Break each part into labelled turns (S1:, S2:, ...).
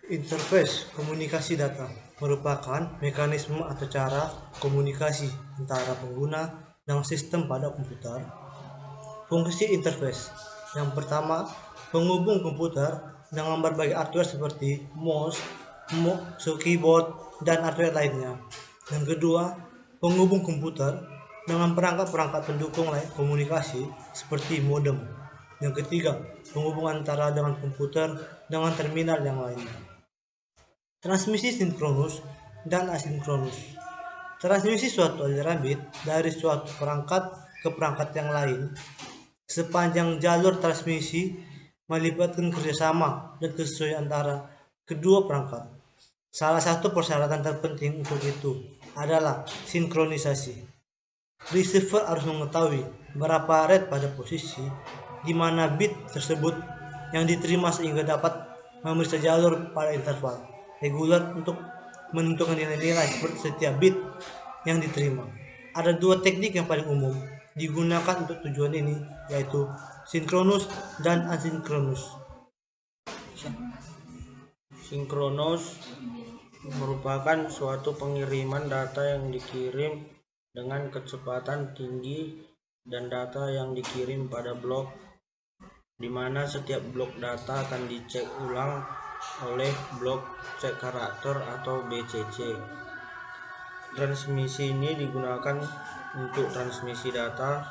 S1: Interface komunikasi data merupakan mekanisme atau cara komunikasi antara pengguna dengan sistem pada komputer. Fungsi interface yang pertama, penghubung komputer dengan berbagai hardware seperti mouse, keyboard, dan hardware lainnya. Yang kedua, penghubung komputer dengan perangkat-perangkat pendukung lain komunikasi seperti modem. Yang ketiga, penghubung antara dengan komputer dengan terminal yang lain. Transmisi sinkronus dan asinkronus. Transmisi suatu aliran bit dari suatu perangkat ke perangkat yang lain sepanjang jalur transmisi melibatkan kerjasama dan kesesuaian antara kedua perangkat. Salah satu persyaratan terpenting untuk itu adalah sinkronisasi. Receiver harus mengetahui berapa rate pada posisi di mana bit tersebut yang diterima sehingga dapat memeriksa jalur pada interval reguler untuk menentukan nilai-nilai seperti setiap bit yang diterima. Ada dua teknik yang paling umum digunakan untuk tujuan ini, yaitu sinkronus dan asinkronus.
S2: Sinkronus merupakan suatu pengiriman data yang dikirim dengan kecepatan tinggi dan data yang dikirim pada blok, di mana setiap blok data akan dicek ulang oleh blok cek karakter atau BCC. Transmisi ini digunakan untuk transmisi data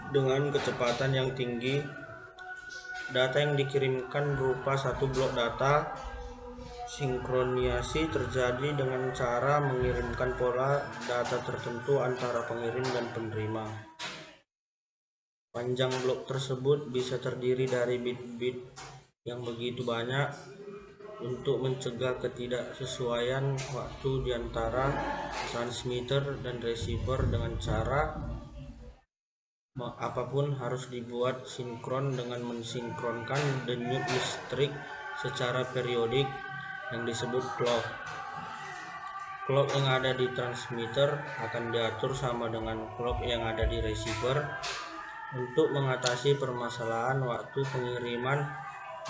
S2: dengan kecepatan yang tinggi. Data yang dikirimkan berupa satu blok data. Sinkronisasi terjadi dengan cara mengirimkan pola data tertentu antara pengirim dan penerima. Panjang blok tersebut bisa terdiri dari bit-bit yang begitu banyak untuk mencegah ketidaksesuaian waktu di antara transmitter dan receiver. Dengan cara apapun harus dibuat sinkron dengan mensinkronkan denyut listrik secara periodik yang disebut clock. Clock yang ada di transmitter akan diatur sama dengan clock yang ada di receiver untuk mengatasi permasalahan waktu pengiriman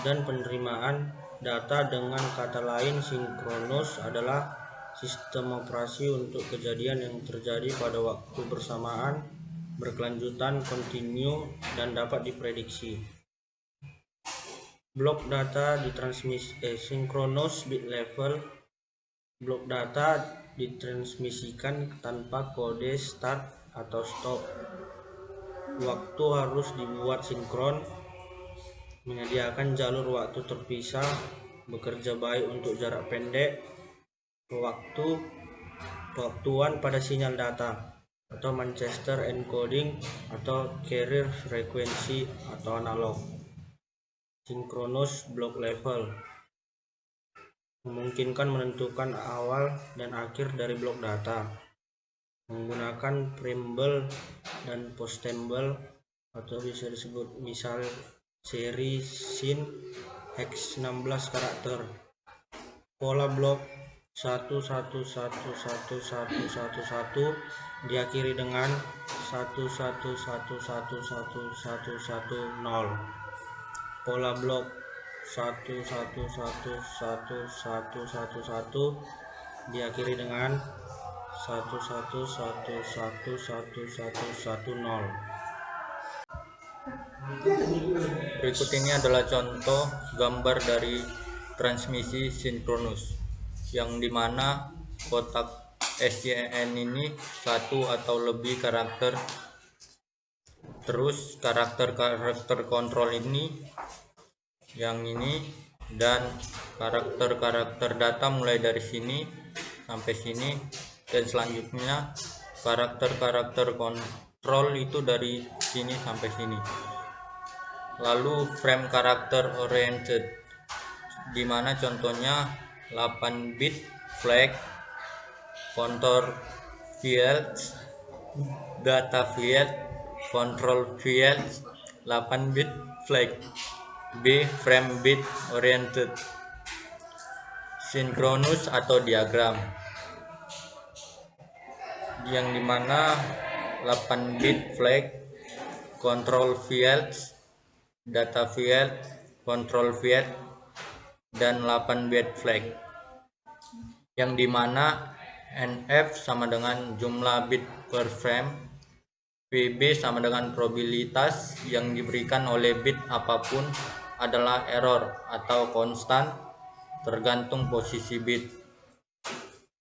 S2: dan penerimaan data. Dengan kata lain, sinkronus adalah sistem operasi untuk kejadian yang terjadi pada waktu bersamaan, berkelanjutan, kontinu, dan dapat diprediksi. Blok data sinkronus bit level. Blok data ditransmisikan tanpa kode start atau stop. Waktu harus dibuat sinkron, menyediakan jalur waktu terpisah, bekerja baik untuk jarak pendek, waktuan pada sinyal data, atau Manchester encoding atau carrier frekuensi atau analog. Sinkronus block level memungkinkan menentukan awal dan akhir dari blok data menggunakan preamble dan postamble atau bisa disebut misal seri sin hex 16 karakter. Pola blok 11111111 diakhiri dengan 11111110. Pola blok 11111111 diakhiri dengan 11111110. Berikut ini adalah contoh gambar dari transmisi sinkronus, yang dimana kotak SYN ini satu atau lebih karakter. Terus karakter kontrol ini, yang ini, dan karakter data mulai dari sini sampai sini, dan selanjutnya karakter kontrol itu dari sini sampai sini. Lalu frame karakter oriented, dimana contohnya 8 bit flag, control fields, data field, control fields, 8 bit flag. B. Frame bit oriented. Sinkronus atau diagram, yang dimana 8 bit flag, control fields, data field, control field, dan 8 bit flag, yang dimana NF sama dengan jumlah bit per frame, PB sama dengan probabilitas yang diberikan oleh bit apapun adalah error atau konstan tergantung posisi bit.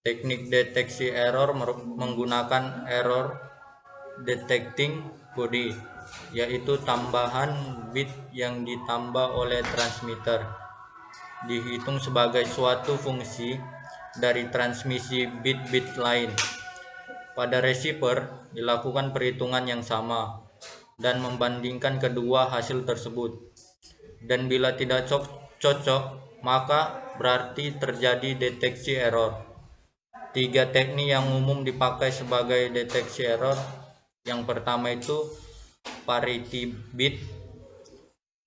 S2: Teknik deteksi error menggunakan error detecting body, yaitu tambahan bit yang ditambah oleh transmitter dihitung sebagai suatu fungsi dari transmisi bit-bit lain. Pada receiver dilakukan perhitungan yang sama dan membandingkan kedua hasil tersebut. Dan bila tidak cocok, maka berarti terjadi deteksi error. 3 teknik yang umum dipakai sebagai deteksi error. Yang pertama itu parity bit,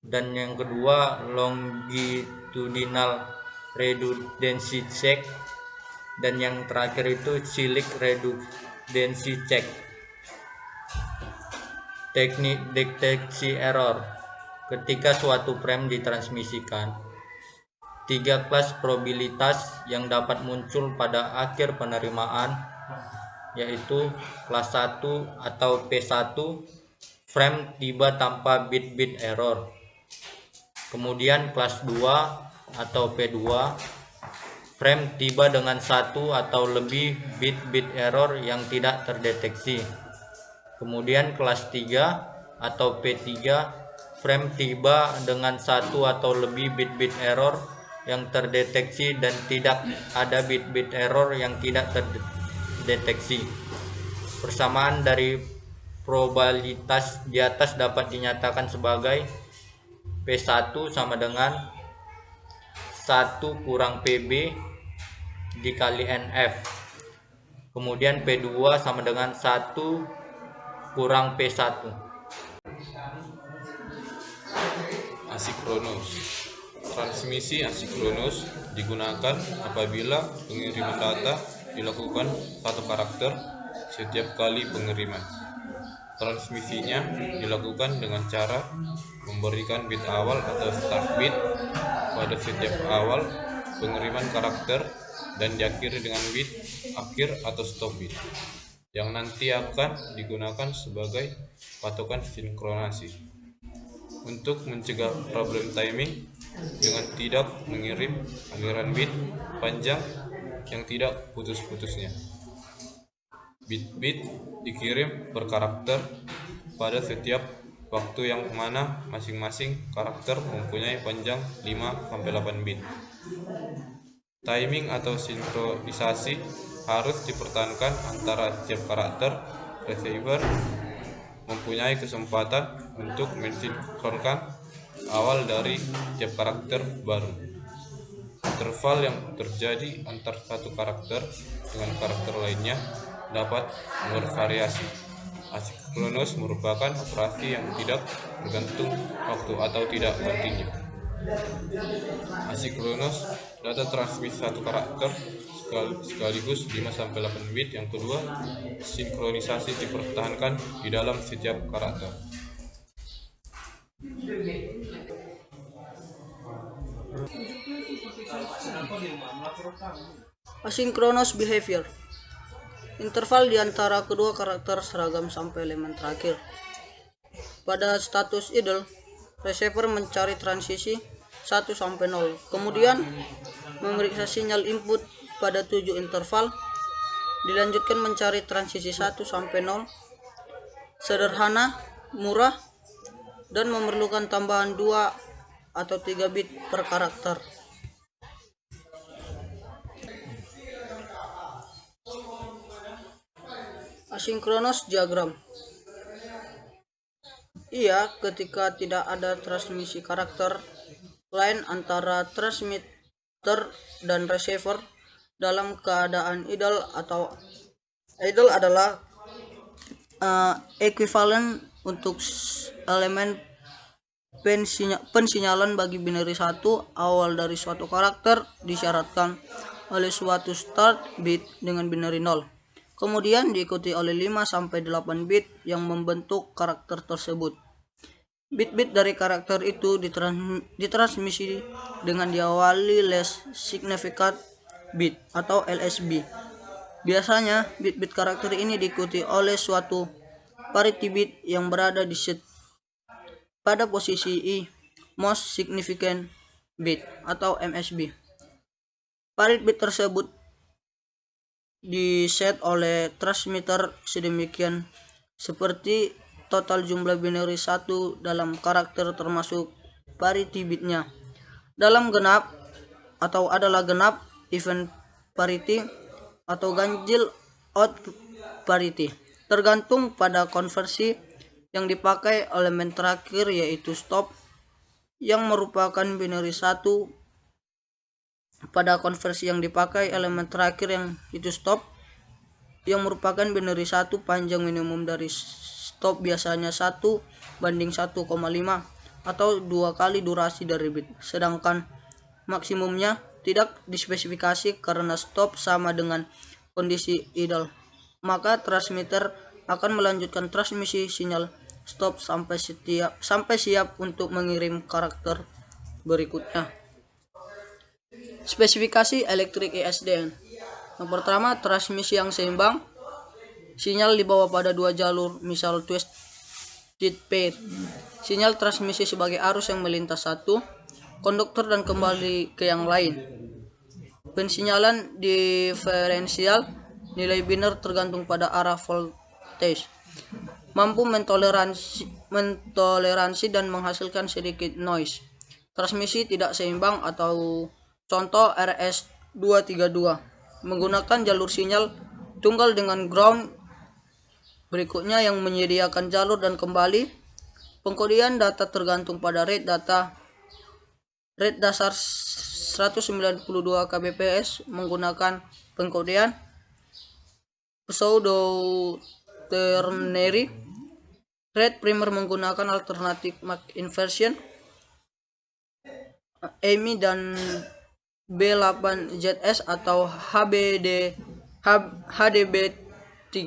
S2: dan yang kedua longitudinal redundancy check, dan yang terakhir itu cyclic redundancy check. Teknik deteksi error. Ketika suatu frame ditransmisikan, 3 kelas probabilitas yang dapat muncul pada akhir penerimaan, yaitu kelas 1 atau P1, frame tiba tanpa bit-bit error. Kemudian kelas 2 atau P2, frame tiba dengan 1 atau lebih bit-bit error yang tidak terdeteksi. Kemudian kelas 3 atau P3, frame tiba dengan 1 atau lebih bit-bit error yang terdeteksi dan tidak ada bit-bit error yang tidak terdeteksi. Persamaan dari probabilitas di atas dapat dinyatakan sebagai P1 sama dengan 1 kurang PB dikali NF. Kemudian P2 sama dengan 1 kurang P1.
S3: Asinkronus. Transmisi asinkronus digunakan apabila pengiriman data dilakukan satu karakter setiap kali pengiriman. Transmisinya dilakukan dengan cara memberikan bit awal atau start bit pada setiap awal pengiriman karakter dan diakhiri dengan bit akhir atau stop bit, yang nanti akan digunakan sebagai patokan sinkronasi untuk mencegah problem timing dengan tidak mengirim aliran bit panjang yang tidak putus-putusnya. Bit-bit dikirim per karakter pada setiap waktu yang mana masing-masing karakter mempunyai panjang 5-8 bit. Timing atau sinkronisasi harus dipertahankan antara setiap karakter. Receiver mempunyai kesempatan untuk mensinkronkan awal dari tiap karakter baru. Interval yang terjadi antar satu karakter dengan karakter lainnya dapat bervariasi. Asinkronus merupakan operasi yang tidak bergantung waktu atau tidak kontinu. Asinkronus data transmisi satu karakter sekaligus 5-8 bit. Yang kedua, sinkronisasi dipertahankan di dalam setiap karakter.
S4: Asynchronous behavior. Interval di antara kedua karakter seragam sampai elemen terakhir. Pada status idle, receiver mencari transisi 1 sampai 0. Kemudian memeriksa sinyal input pada 7 interval. Dilanjutkan mencari transisi 1 sampai 0. Sederhana, murah, dan memerlukan tambahan 2 atau 3 bit per karakter. Asynchronous diagram. Ia ketika tidak ada transmisi karakter lain antara transmitter dan receiver dalam keadaan idle, atau idle adalah ekuivalen untuk elemen pensinyalan bagi binary 1 awal dari suatu karakter disyaratkan oleh suatu start bit dengan binary 0. Kemudian diikuti oleh 5-8 bit yang membentuk karakter tersebut. Bit-bit dari karakter itu ditransmisi dengan diawali less significant bit atau LSB. Biasanya, bit-bit karakter ini diikuti oleh suatu parity bit yang berada pada posisi most significant bit atau MSB. Parity bit tersebut diset oleh transmitter sedemikian seperti total jumlah binary 1 dalam karakter termasuk parity bitnya. Dalam genap atau adalah genap even parity atau ganjil odd parity, tergantung pada konversi yang dipakai elemen terakhir yaitu stop yang merupakan binary 1 pada konversi yang dipakai elemen terakhir yang itu stop yang merupakan binary 1 panjang minimum dari stop biasanya 1:1,5 atau 2 kali durasi dari bit, sedangkan maksimumnya tidak dispesifikasi karena stop sama dengan kondisi idle. Maka transmitter akan melanjutkan transmisi sinyal stop sampai siap untuk mengirim karakter berikutnya. Spesifikasi elektrik ESDN. Yang pertama, transmisi yang seimbang. Sinyal dibawa pada dua jalur, misal twisted pair. Sinyal transmisi sebagai arus yang melintas satu konduktor dan kembali ke yang lain. Pensinyalan diferensial, nilai biner tergantung pada arah voltage. Mampu mentoleransi dan menghasilkan sedikit noise. Transmisi tidak seimbang atau contoh RS232 menggunakan jalur sinyal tunggal dengan ground berikutnya yang menyediakan jalur dan kembali. Pengkodean data tergantung pada rate dasar 192 kbps menggunakan pengkodean pseudo ternary. Rate primer menggunakan alternatif Mach inversion EMI dan B8ZS atau HDB3.